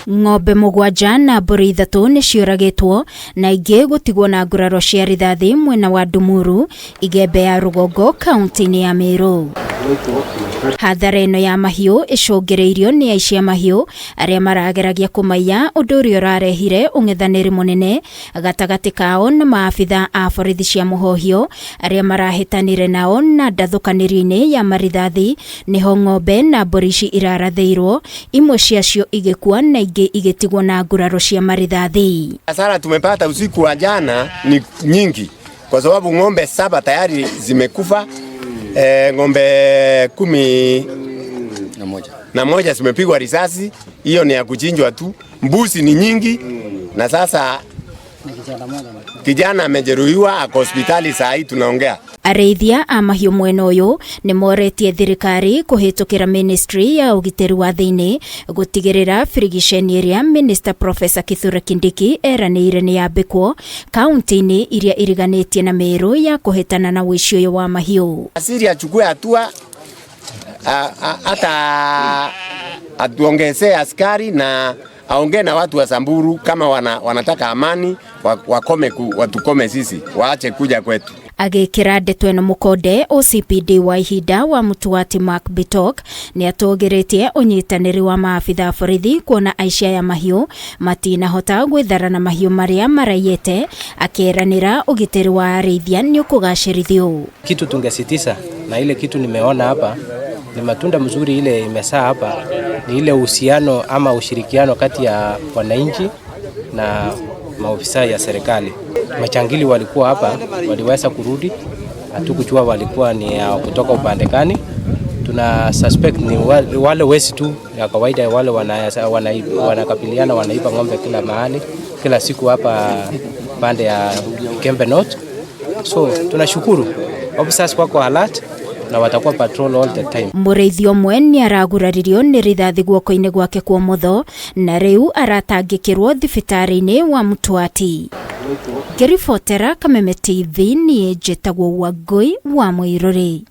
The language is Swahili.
Ng'ombe mugwanja na mbũri ithatu nĩ ciũragĩtwo na ingĩ gũtigwo na nguraro cia rithathi mwena wa Ndumuru, Igembe ya Rũgongo, kaunti-inĩ ya Meru. Hathara ĩno ya mahiũ ĩcũngĩrĩirio nĩ aici a mahiũ arĩa marageragia kũmaiya, ũndũ ũrĩa ũrarehire ũng'ethanĩri mũnene gatagatĩ kao na maabitha a borithi cia mũhohio arĩa marahĩtanire nao, na ndathũkanĩrio-inĩ ya marithathi nĩho ng'ombe na mbũri ici irarathĩirwo, imwe ciacio igĩkua na ingĩ igĩtigwo na nguraro cia marithathi. Hasara tumepata usiku wa jana ni nyingi kwa sababu ng'ombe 7 tayari zimekufa. Ng'ombe 11 zimepigwa risasi, hiyo ni ya kuchinjwa tu. Mbuzi ni nyingi na sasa kijana amejeruhiwa, ako hospitali saa hii tunaongea. Arĩithia a mahiũ mwena ũyũ nĩ moretie thirikari kũhĩtũkĩra ministry ya ũgitĩri wa thĩinĩ gũtigĩrĩra firigiceni ĩrĩa Minister Professor Kithure Kindiki eranĩire nĩ yambĩkwo kaunti-inĩ iria iriganĩtie na Meru ya kũhĩtana na ũici ũyũ wa mahiũ. Asiri achukue hatua, hata atuongezee askari na aongee na watu wa Samburu kama wanataka amani, watukome sisi, waache kuja kwetu. Agĩkĩra ndeto ĩno mũkonde, OCPD wa ihinda wa Mũtuati Mark Bitok nĩ atũgĩrĩtie ũnyitanĩri wa maabitha borithi kuona aici aya mahiũ matinahota gwĩthara na mahiũ marĩa maraiyĩte, akĩeranĩra ũgitĩri wa arĩithia nĩ ũkũgacĩrithio. Kitu tungesitisa na ile kitu nimeona hapa ni matunda mzuri, ile imesaa hapa ni ile uhusiano ama ushirikiano kati ya wananchi na maofisa ya serikali. Machangili walikuwa hapa, waliweza kurudi, hatukujua walikuwa ni kutoka upande gani. Tuna suspect ni wale wezi tu ya kawaida, wale wanakabiliana, wanaiba ng'ombe kila mahali, kila siku hapa pande ya Kembe North. So tunashukuru officers wako alert na watakuwa patrol all the time. Mũrĩithi ũmwe nĩ araguraririo nĩ rithathi guoko-inĩ gwake kwa ũmotho na rĩu aratangĩkĩrwo thibitarĩ-inĩ wa Mũtuati. Ngĩribotera Kameme TV, niĩ njĩtagwo Wangui wa Mũirũrĩ.